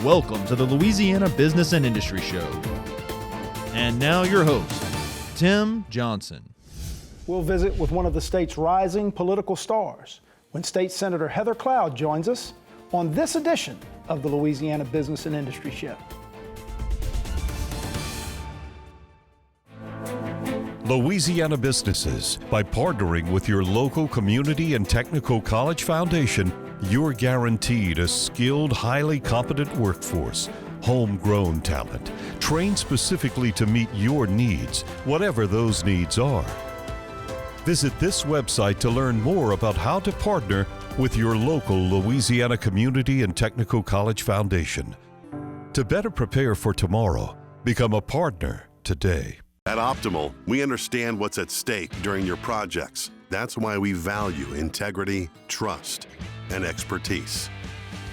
Welcome to the Louisiana Business and Industry Show. And now your host, Tim Johnson. We'll visit with one of the state's rising political stars when State Senator Heather Cloud joins us on this edition of the Louisiana Business and Industry Show. Louisiana businesses, by partnering with your local community and technical college foundation, you're guaranteed a skilled, highly competent workforce, homegrown talent, trained specifically to meet your needs, whatever those needs are. Visit this website to learn more about how to partner with your local Louisiana Community and Technical College Foundation. To better prepare for tomorrow, become a partner today. At Optimal, we understand what's at stake during your projects. That's why we value integrity, trust, and expertise.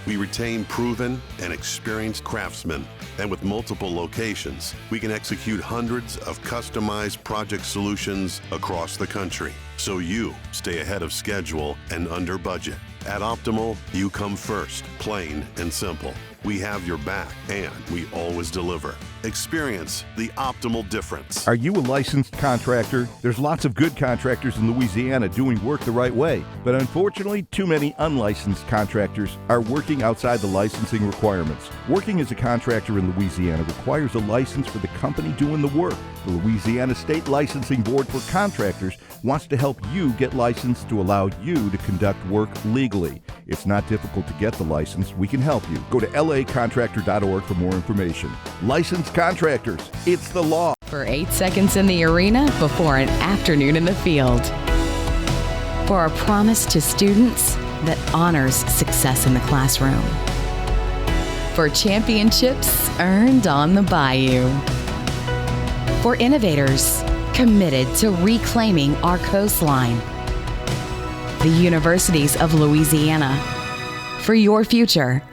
We retain proven and experienced craftsmen, and with multiple locations, we can execute hundreds of customized project solutions across the country, so you stay ahead of schedule and under budget. At Optimal, you come first, plain and simple. We have your back, and we always deliver. Experience the Optimal difference. Are you a licensed contractor? There's lots of good contractors in Louisiana doing work the right way, but unfortunately, too many unlicensed contractors are working outside the licensing requirements. Working as a contractor in Louisiana requires a license for the company doing the work. The Louisiana State Licensing Board for Contractors wants to help you get licensed to allow you to conduct work legally. It's not difficult to get the license. We can help you. Go to lacontractor.org for more information. Licensed contractors, it's the law. For 8 seconds in the arena before an afternoon in the field. For a promise to students that honors success in the classroom. For championships earned on the bayou. For innovators committed to reclaiming our coastline. The Universities of Louisiana. For your future.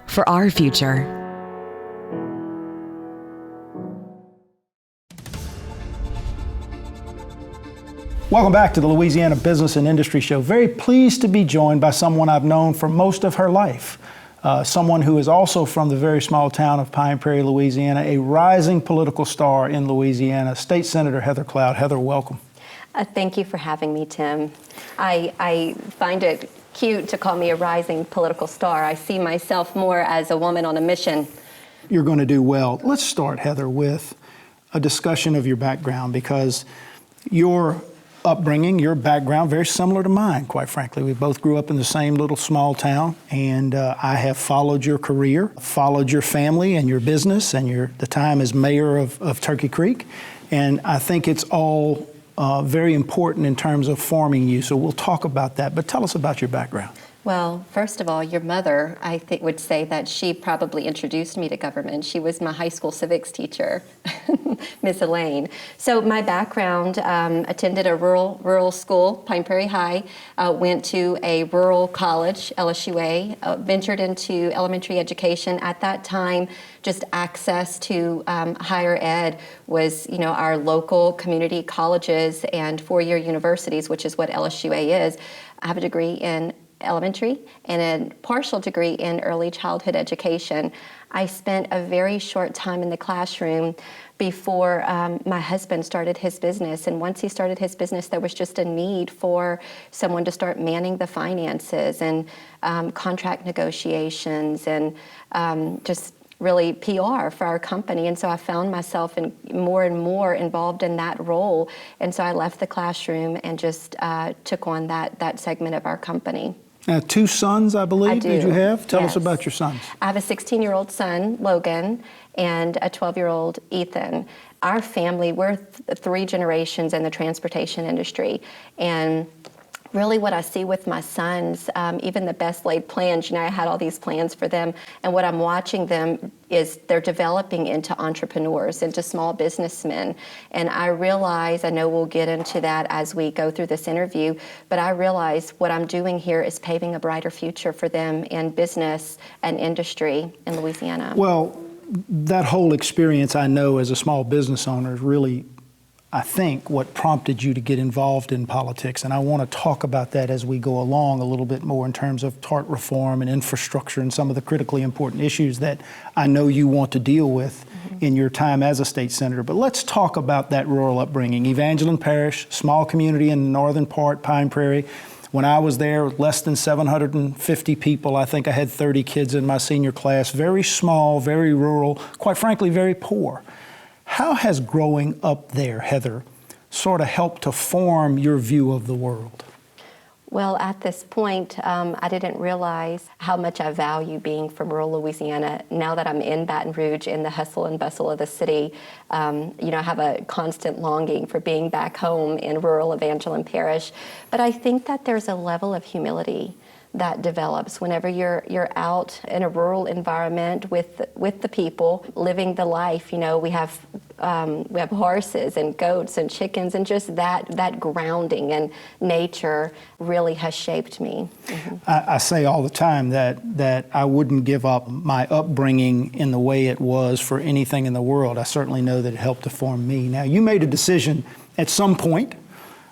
For our future. Welcome back to the Louisiana Business and Industry Show. Very pleased to be joined by someone I've known for most of her life. Someone who is also from the very small town of Pine Prairie, Louisiana, a rising political star in Louisiana, State Senator Heather Cloud. Heather, welcome. Thank you for having me, Tim. I find it cute to call me a rising political star. I see myself more as a woman on a mission. You're going to do well. Let's start, Heather, with a discussion of your background, because your upbringing, your background, very similar to mine, quite frankly. We both grew up in the same little small town, and I have followed your career, followed your family and your business, and the time as mayor of Turkey Creek, and I think it's all very important in terms of forming you, so we'll talk about that, but tell us about your background. Well, first of all, your mother, I think, would say that she probably introduced me to government. She was my high school civics teacher, Miss Elaine. So my background, attended a rural school, Pine Prairie High, went to a rural college, LSUA, ventured into elementary education. At that time, just access to higher ed was, our local community colleges and four-year universities, which is what LSUA is. I have a degree in elementary and a partial degree in early childhood education. I spent a very short time in the classroom before my husband started his business. And once he started his business, there was just a need for someone to start manning the finances and contract negotiations and just really PR for our company. And so I found myself more and more involved in that role. And so I left the classroom and just took on that segment of our company. Now, 2 sons, I believe, I do. Did you have? Tell Yes. us about your sons. I have a 16-year-old son, Logan, and a 12-year-old, Ethan. Our family, we're 3 generations in the transportation industry. And really what I see with my sons, even the best laid plans, I had all these plans for them, and what I'm watching them is they're developing into entrepreneurs, into small businessmen. And I realize, I know we'll get into that as we go through this interview, but I realize what I'm doing here is paving a brighter future for them in business and industry in Louisiana. Well, that whole experience, I know, as a small business owner is really I think, what prompted you to get involved in politics. And I want to talk about that as we go along a little bit more in terms of tort reform and infrastructure and some of the critically important issues that I know you want to deal with in your time as a state senator. But let's talk about that rural upbringing. Evangeline Parish, small community in the northern part, Pine Prairie. When I was there, less than 750 people. I think I had 30 kids in my senior class. Very small, very rural, quite frankly, very poor. How has growing up there, Heather, sort of helped to form your view of the world? Well, at this point, I didn't realize how much I value being from rural Louisiana. Now that I'm in Baton Rouge, in the hustle and bustle of the city, I have a constant longing for being back home in rural Evangeline Parish. But I think that there's a level of humility that develops whenever you're out in a rural environment with the people living the life. We have horses and goats and chickens, and just that grounding in nature really has shaped me. Mm-hmm. I say all the time that I wouldn't give up my upbringing in the way it was for anything in the world. I certainly know that it helped to form me. Now, you made a decision at some point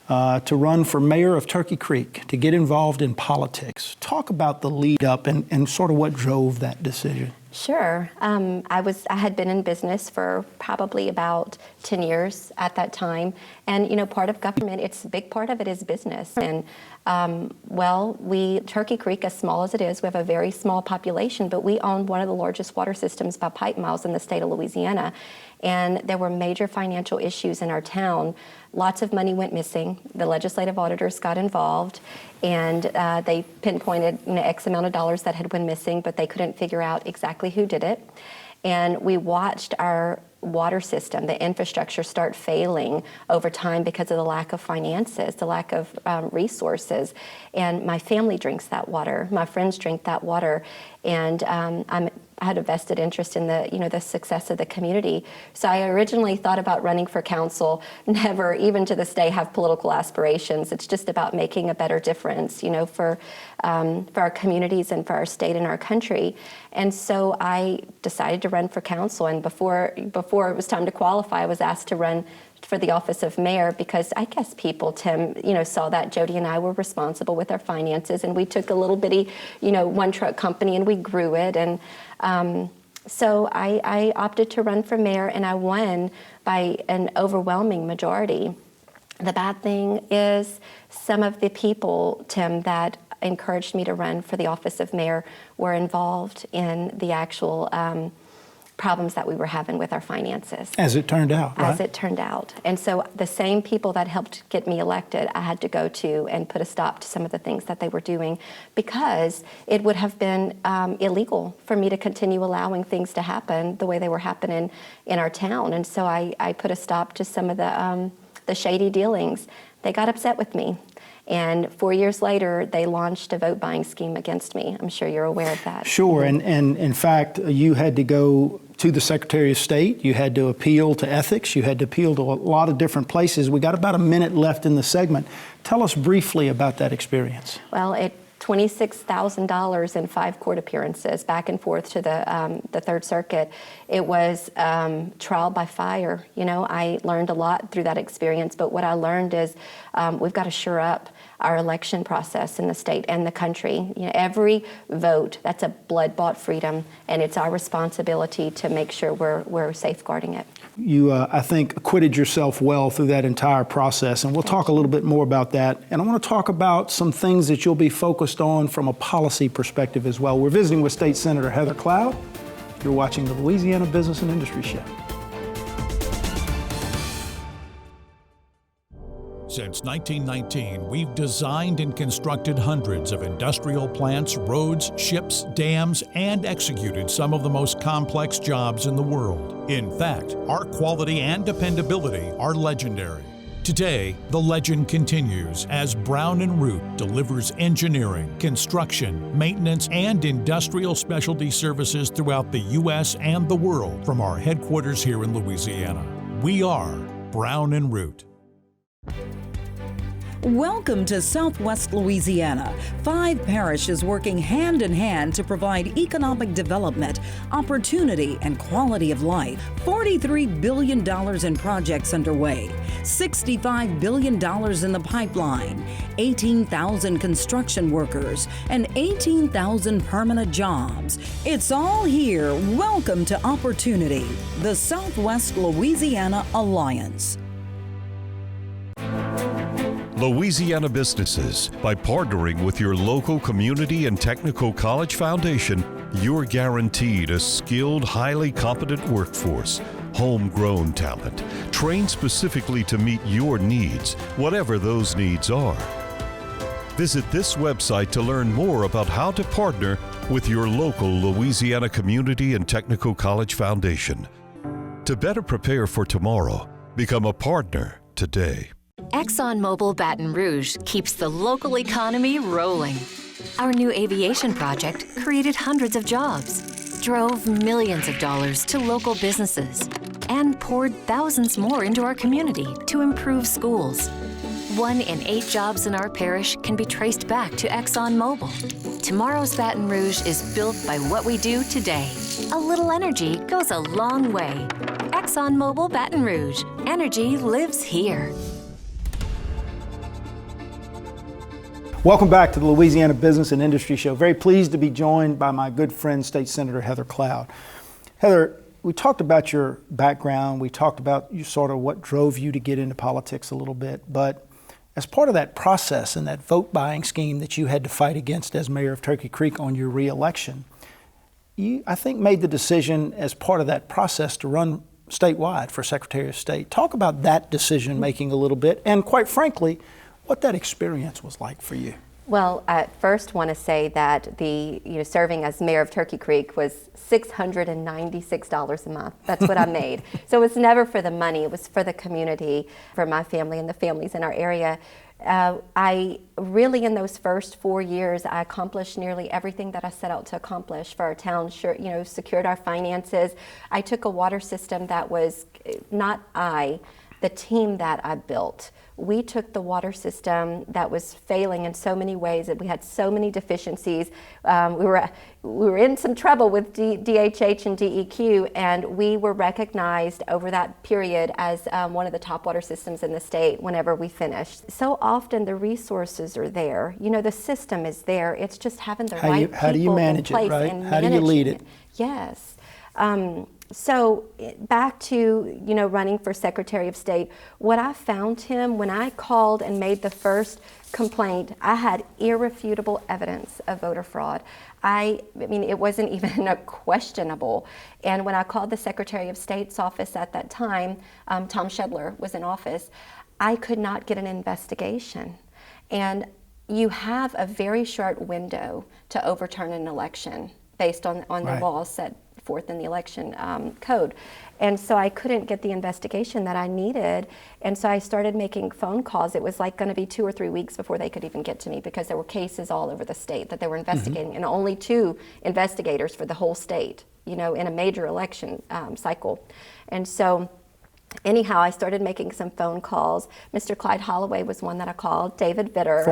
to run for mayor of Turkey Creek, to get involved in politics. Talk about the lead up and sort of what drove that decision. Sure. I had been in business for probably about 10 years at that time. And, part of government, a big part of it is business. And, Turkey Creek, as small as it is, we have a very small population, but we own one of the largest water systems by pipe miles in the state of Louisiana. And there were major financial issues in our town. Lots of money went missing. The legislative auditors got involved, and they pinpointed X amount of dollars that had went missing, but they couldn't figure out exactly who did it. And we watched our water system, the infrastructure, start failing over time because of the lack of finances, the lack of resources. And my family drinks that water. My friends drink that water. And I had a vested interest in the success of the community. So I originally thought about running for council, never, even to this day, have political aspirations. It's just about making a better difference, for our communities and for our state and our country. And so I decided to run for council. And before it was time to qualify, I was asked to run for the office of mayor because I guess people, Tim, saw that Jody and I were responsible with our finances, and we took a little bitty, one truck company and we grew it. And so I opted to run for mayor, and I won by an overwhelming majority. The bad thing is some of the people, Tim, that encouraged me to run for the office of mayor were involved in the actual problems that we were having with our finances. As it turned out, right? As it turned out. And so the same people that helped get me elected, I had to go to and put a stop to some of the things that they were doing, because it would have been illegal for me to continue allowing things to happen the way they were happening in our town. And so I put a stop to some of the shady dealings. They got upset with me. And 4 years later, they launched a vote buying scheme against me. I'm sure you're aware of that. Sure, and in fact, you had to go to the Secretary of State, you had to appeal to ethics, you had to appeal to a lot of different places. We got about a minute left in the segment. Tell us briefly about that experience. Well, $26,000 in 5 court appearances, back and forth to the Third Circuit. It was trial by fire. I learned a lot through that experience, but what I learned is we've got to shore up our election process in the state and the country. Every vote, that's a blood-bought freedom, and it's our responsibility to make sure we're safeguarding it. You, I think, acquitted yourself well through that entire process, and we'll talk a little bit more about that. And I want to talk about some things that you'll be focused on from a policy perspective as well. We're visiting with State Senator Heather Cloud. You're watching the Louisiana Business and Industry Show. Since 1919, we've designed and constructed hundreds of industrial plants, roads, ships, dams, and executed some of the most complex jobs in the world. In fact, our quality and dependability are legendary. Today, the legend continues as Brown & Root delivers engineering, construction, maintenance, and industrial specialty services throughout the U.S. and the world from our headquarters here in Louisiana. We are Brown & Root. Welcome to Southwest Louisiana. 5 parishes working hand in hand to provide economic development, opportunity, and quality of life. $43 billion in projects underway, $65 billion in the pipeline, 18,000 construction workers, and 18,000 permanent jobs. It's all here. Welcome to Opportunity, the Southwest Louisiana Alliance. Louisiana businesses, by partnering with your local community and technical college foundation, you're guaranteed a skilled, highly competent workforce, homegrown talent, trained specifically to meet your needs, whatever those needs are. Visit this website to learn more about how to partner with your local Louisiana Community and Technical College Foundation. To better prepare for tomorrow, become a partner today. ExxonMobil Baton Rouge keeps the local economy rolling. Our new aviation project created hundreds of jobs, drove millions of dollars to local businesses, and poured thousands more into our community to improve schools. 1 in 8 jobs in our parish can be traced back to ExxonMobil. Tomorrow's Baton Rouge is built by what we do today. A little energy goes a long way. ExxonMobil Baton Rouge. Energy lives here. Welcome back to the Louisiana Business and Industry Show. Very pleased to be joined by my good friend, State Senator Heather Cloud. Heather, we talked about your background. We talked about you sort of what drove you to get into politics a little bit. But as part of that process and that vote buying scheme that you had to fight against as mayor of Turkey Creek on your reelection, you, I think, made the decision as part of that process to run statewide for Secretary of State. Talk about that decision making a little bit, and quite frankly, what that experience was like for you. Well, I first want to say that serving as mayor of Turkey Creek was $696 a month. That's what I made. So it was never for the money. It was for the community, for my family and the families in our area. I really, in those first 4 years, I accomplished nearly everything that I set out to accomplish for our town. Sure, secured our finances. I took a water system that was the team that I built. We took the water system that was failing in so many ways, that we had so many deficiencies. We were in some trouble with DHH and DEQ, and we were recognized over that period as one of the top water systems in the state whenever we finished. So often the resources are there. The system is there. It's just having the right people in place. How do you manage it, right? How do you lead it? Yes. So back to, running for Secretary of State, what I found, Tim, when I called and made the first complaint, I had irrefutable evidence of voter fraud. I mean, it wasn't even a questionable. And when I called the Secretary of State's office at that time, Tom Shedler was in office, I could not get an investigation. And you have a very short window to overturn an election based on the laws set forth in the election code. And so I couldn't get the investigation that I needed. And so I started making phone calls. It was like going to be 2 or 3 weeks before they could even get to me, because there were cases all over the state that they were investigating, and only 2 investigators for the whole state, in a major election cycle. And so anyhow, I started making some phone calls. Mr. Clyde Holloway was one that I called. David Vitter.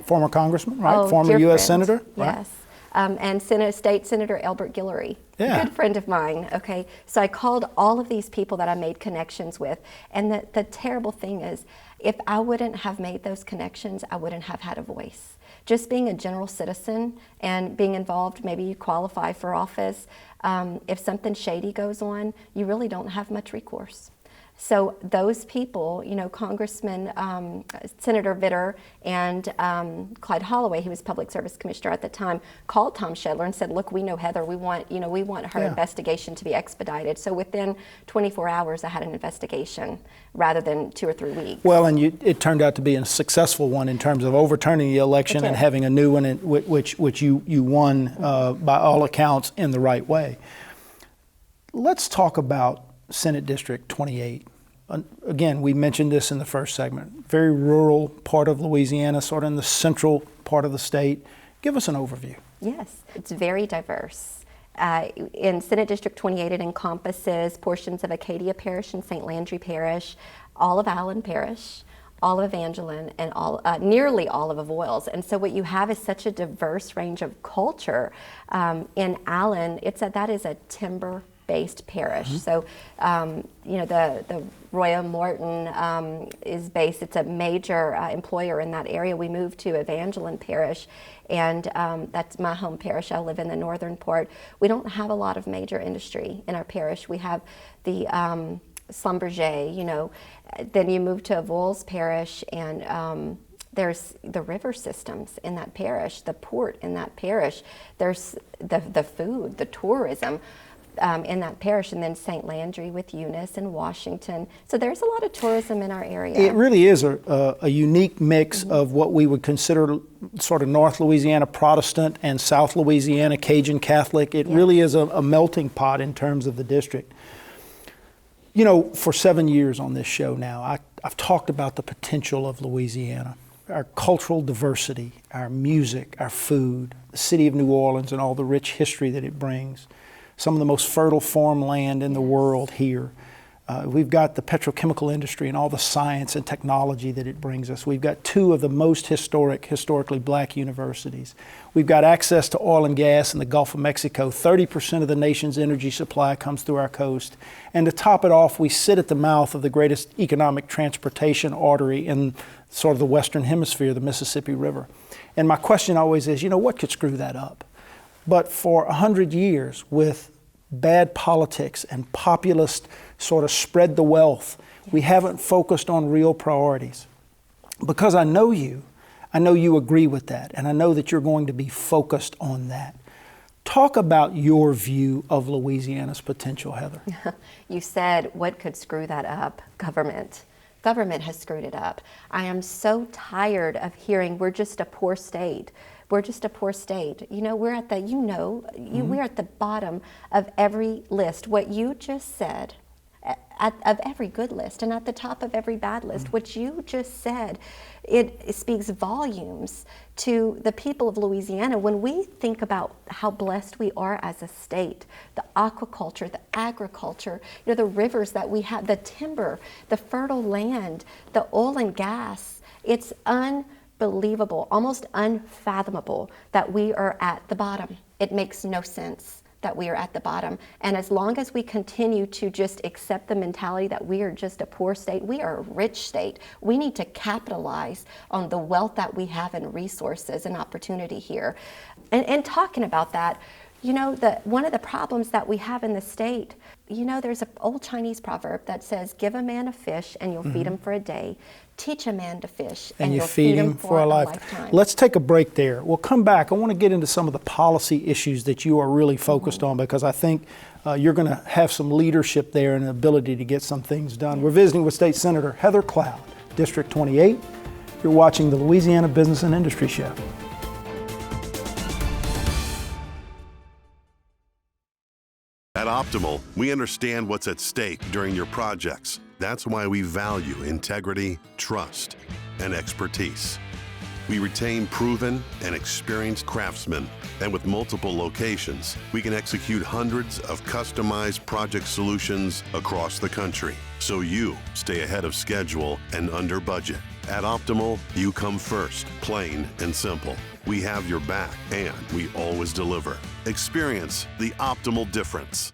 Former congressman, right? Oh, former U.S. friend. Senator, right? Yes. And State Senator Elbert Guillory, a good friend of mine. Okay, so I called all of these people that I made connections with, and the terrible thing is, if I wouldn't have made those connections, I wouldn't have had a voice. Just being a general citizen and being involved, maybe you qualify for office, if something shady goes on, you really don't have much recourse. So those people, Congressman, Senator Vitter and Clyde Holloway, who was Public Service Commissioner at the time, called Tom Shedler and said, "Look, we know Heather. We want her investigation to be expedited." So within 24 hours, I had an investigation rather than 2 or 3 weeks. Well, and it turned out to be a successful one in terms of overturning the election and having a new one, which you won by all accounts in the right way. Let's talk about Senate District 28. Again, we mentioned this in the first segment. Very rural part of Louisiana, sort of in the central part of the state. Give us an overview. Yes, it's very diverse. In Senate District 28, it encompasses portions of Acadia Parish and St. Landry Parish, all of Allen Parish, all of Evangeline, and nearly all of Avoyelles. And so what you have is such a diverse range of culture. In Allen, that is a timber-based parish. So, the Royal Morton is based, it's a major employer in that area. We moved to Evangeline Parish, and that's my home parish. I live in the northern part. We don't have a lot of major industry in our parish. We have the Schlumberger, then you move to Avoyelles Parish, and there's the river systems in that parish, the port in that parish, there's the food, the tourism in that parish, and then St. Landry with Eunice and Washington. So there's a lot of tourism in our area. It really is a unique mix of what we would consider sort of North Louisiana Protestant and South Louisiana Cajun Catholic. It really is a melting pot in terms of the district. For 7 years on this show now, I've talked about the potential of Louisiana, our cultural diversity, our music, our food, the city of New Orleans and all the rich history that it brings, some of the most fertile farmland in the world here. We've got the petrochemical industry and all the science and technology that it brings us. We've got two of the most historically black universities. We've got access to oil and gas in the Gulf of Mexico. 30% of the nation's energy supply comes through our coast. And to top it off, we sit at the mouth of the greatest economic transportation artery in sort of the Western Hemisphere, the Mississippi River. And my question always is, what could screw that up? But for 100 years, with bad politics and populist sort of spread the wealth, we haven't focused on real priorities. Because I know you agree with that, and I know that you're going to be focused on that. Talk about your view of Louisiana's potential, Heather. You said, what could screw that up? Government. Government has screwed it up. I am so tired of hearing we're just a poor state. We're just a poor state. We're at we're at the bottom of every list. What you just said, of every good list, and at the top of every bad list, what you just said, it speaks volumes to the people of Louisiana. When we think about how blessed we are as a state, the aquaculture, the agriculture, the rivers that we have, the timber, the fertile land, the oil and gas, it's unbelievable, almost unfathomable that we are at the bottom. It makes no sense that we are at the bottom. And as long as we continue to just accept the mentality that we are just a poor state, we are a rich state. We need to capitalize on the wealth that we have and resources and opportunity here. And talking about that, one of the problems that we have in the state, there's an old Chinese proverb that says, give a man a fish and you'll feed him for a day. Teach a man to fish and you'll feed him for a lifetime. Let's take a break there. We'll come back. I want to get into some of the policy issues that you are really focused on, because I think you're going to have some leadership there and an ability to get some things done. We're visiting with State Senator Heather Cloud, District 28. You're watching the Louisiana Business and Industry Show. At Optimal, we understand what's at stake during your projects. That's why we value integrity, trust, and expertise. We retain proven and experienced craftsmen, and with multiple locations, we can execute hundreds of customized project solutions across the country, so you stay ahead of schedule and under budget. At Optimal, you come first, plain and simple. We have your back, and we always deliver. Experience the Optimal difference.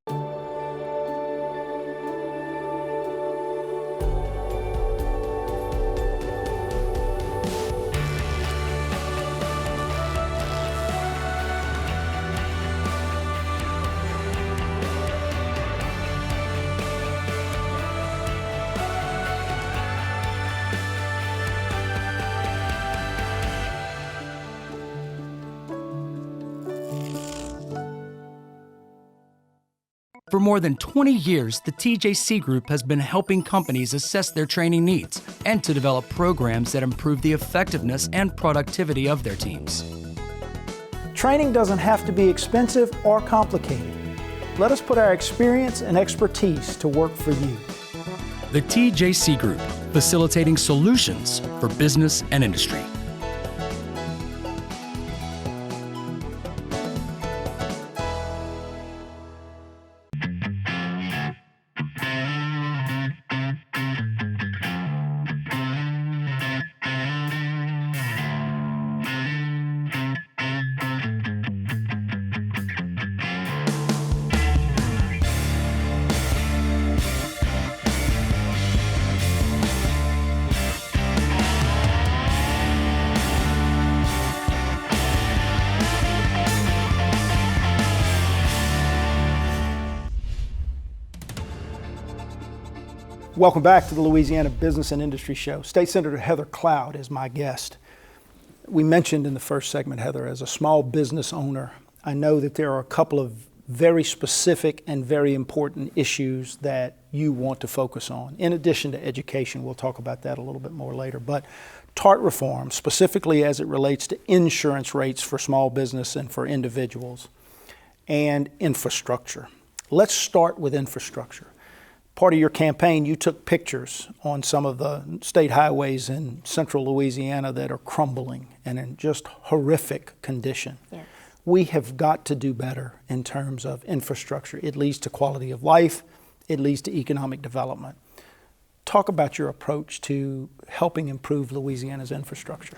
For more than 20 years, the TJC Group has been helping companies assess their training needs and to develop programs that improve the effectiveness and productivity of their teams. Training doesn't have to be expensive or complicated. Let us put our experience and expertise to work for you. The TJC Group, facilitating solutions for business and industry. Welcome back to the Louisiana Business and Industry Show. State Senator Heather Cloud is my guest. We mentioned in the first segment, Heather, as a small business owner, I know that there are a couple of very specific and very important issues that you want to focus on. In addition to education, we'll talk about that a little bit more later, but TART reform, specifically as it relates to insurance rates for small business and for individuals, and infrastructure. Let's start with infrastructure. Part of your campaign, you took pictures on some of the state highways in central Louisiana that are crumbling and in just horrific condition. Yes. We have got to do better in terms of infrastructure. It leads to quality of life. It leads to economic development. Talk about your approach to helping improve Louisiana's infrastructure.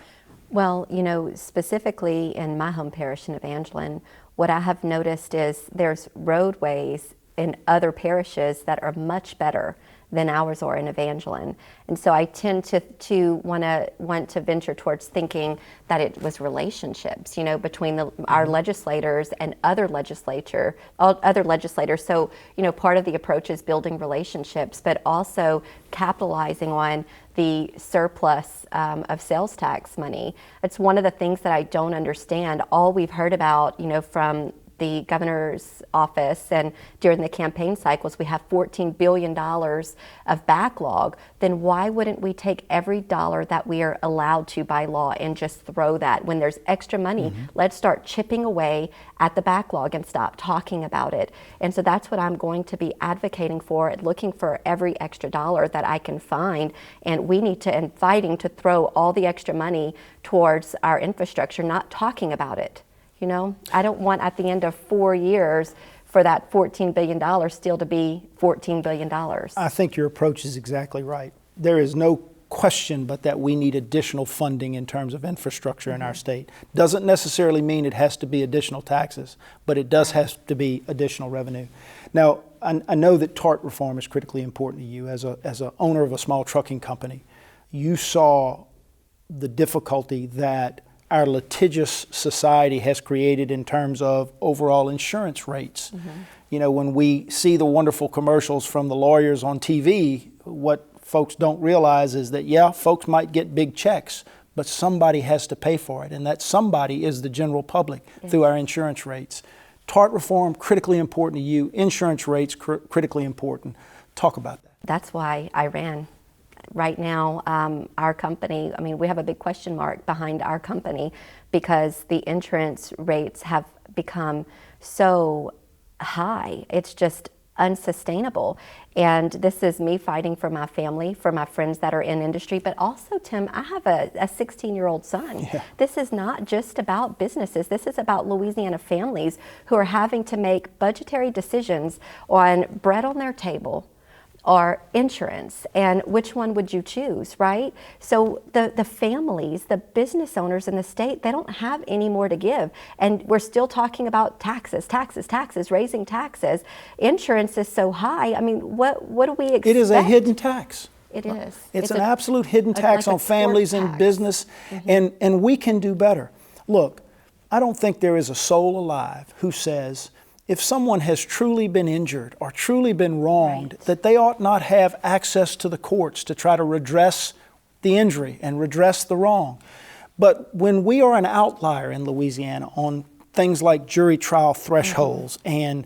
Well, you know, specifically in my home parish in Evangeline, what I have noticed is there's roadways in other parishes that are much better than ours are in Evangeline. And so I tend to want to venture towards thinking that it was relationships, you know, between our legislators and other legislators. So, you know, part of the approach is building relationships, but also capitalizing on the surplus of sales tax money. It's one of the things that I don't understand. All we've heard about, you know, from the governor's office and during the campaign cycles, we have $14 billion of backlog. Then why wouldn't we take every dollar that we are allowed to by law and just throw that? When there's extra money, let's start chipping away at the backlog and stop talking about it. And so that's what I'm going to be advocating for, looking for every extra dollar that I can find. And we need to, and fighting to throw all the extra money towards our infrastructure, not talking about it. You know, I don't want at the end of 4 years for that $14 billion still to be $14 billion. I think your approach is exactly right. There is no question but that we need additional funding in terms of infrastructure in our state. Doesn't necessarily mean it has to be additional taxes, but it does have to be additional revenue. Now, I know that TART reform is critically important to you. As a owner of a small trucking company, you saw the difficulty that our litigious society has created in terms of overall insurance rates. You know, when we see the wonderful commercials from the lawyers on TV, what folks don't realize is that, yeah, folks might get big checks, but somebody has to pay for it, and that somebody is the general public through our insurance rates. TART reform, critically important to you. Insurance rates, critically important. Talk about that. That's why I ran. Right now, our company, I mean, we have a big question mark behind our company because the insurance rates have become so high. It's just unsustainable. And this is me fighting for my family, for my friends that are in industry, but also, Tim, I have a 16-year-old son. Yeah. This is not just about businesses. This is about Louisiana families who are having to make budgetary decisions on bread on their table, or insurance, and which one would you choose, right? So the families, the business owners in the state, they don't have any more to give. And we're still talking about taxes, raising taxes. Insurance is so high. I mean, what do we expect? It is a hidden tax. It is. It's an absolute hidden tax like on families and business, and we can do better. Look, I don't think there is a soul alive who says, if someone has truly been injured or truly been wronged, that they ought not have access to the courts to try to redress the injury and redress the wrong. But when we are an outlier in Louisiana on things like jury trial thresholds and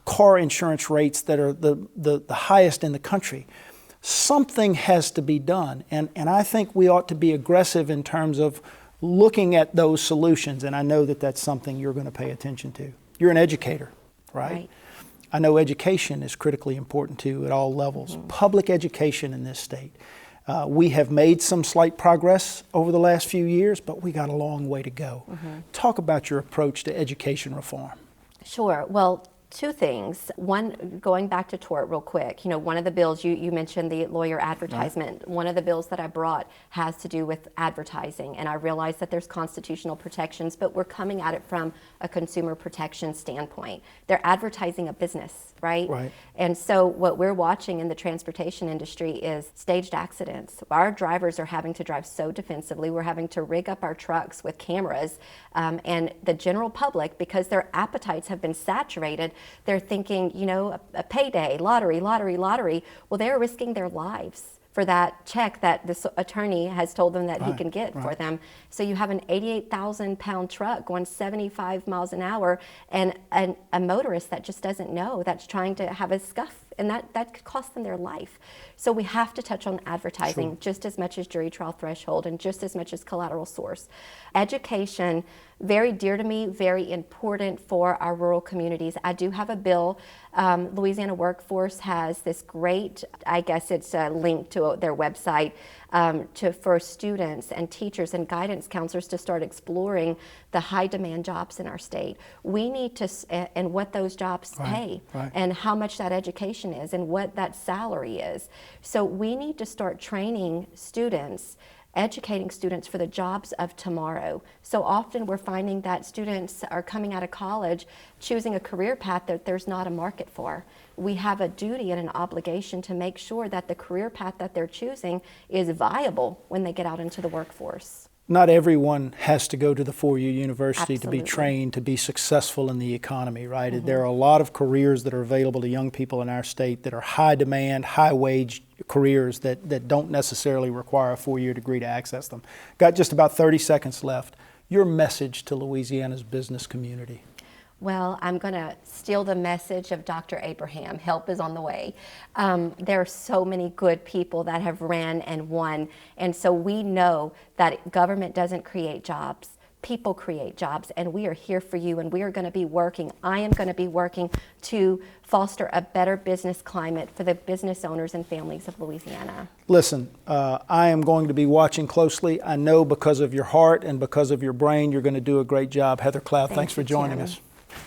car insurance rates that are the highest in the country, something has to be done. And I think we ought to be aggressive in terms of looking at those solutions. And I know that that's something you're going to pay attention to. You're an educator, right? I know education is critically important too at all levels. Public education in this state. We have made some slight progress over the last few years, but we got a long way to go. Talk about your approach to education reform. Sure. Well, two things. One, going back to tort real quick, you know, one of the bills, you mentioned the lawyer advertisement. One of the bills that I brought has to do with advertising, and I realize that there's constitutional protections, but we're coming at it from a consumer protection standpoint. They're advertising a business, right? And so what we're watching in the transportation industry is staged accidents. Our drivers are having to drive so defensively. We're having to rig up our trucks with cameras, and the general public, because their appetites have been saturated, they're thinking, you know, a payday, lottery. Well, they're risking their lives for that check that this attorney has told them that he can get for them. So you have an 88,000-pound truck going 75 miles an hour, and a motorist that just doesn't know, that's trying to have a scuff, and that could cost them their life. So we have to touch on advertising just as much as jury trial threshold and just as much as collateral source. Education, very dear to me, very important for our rural communities. I do have a bill. Louisiana Workforce has this great, I guess it's a link to their website, for students and teachers and guidance counselors to start exploring the high demand jobs in our state. We need to, and what those jobs pay, and how much that education is, and what that salary is. So we need to start training students, educating students for the jobs of tomorrow. So often we're finding that students are coming out of college choosing a career path that there's not a market for. We have a duty and an obligation to make sure that the career path that they're choosing is viable when they get out into the workforce. Not everyone has to go to the four-year university to be trained to be successful in the economy, right? There are a lot of careers that are available to young people in our state that are high demand, high wage careers that don't necessarily require a four-year degree to access them. Got just about 30 seconds left. Your message to Louisiana's business community. Well, I'm going to steal the message of Dr. Abraham. Help is on the way. There are so many good people that have ran and won, and so we know that government doesn't create jobs. People create jobs, and we are here for you, and we are going to be working. I am going to be working to foster a better business climate for the business owners and families of Louisiana. Listen, I am going to be watching closely. I know because of your heart and because of your brain, you're going to do a great job. Heather Cloud, thanks for joining us.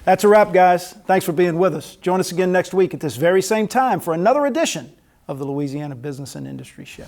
That's a wrap, guys. Thanks for being with us. Join us again next week at this very same time for another edition of the Louisiana Business and Industry Show.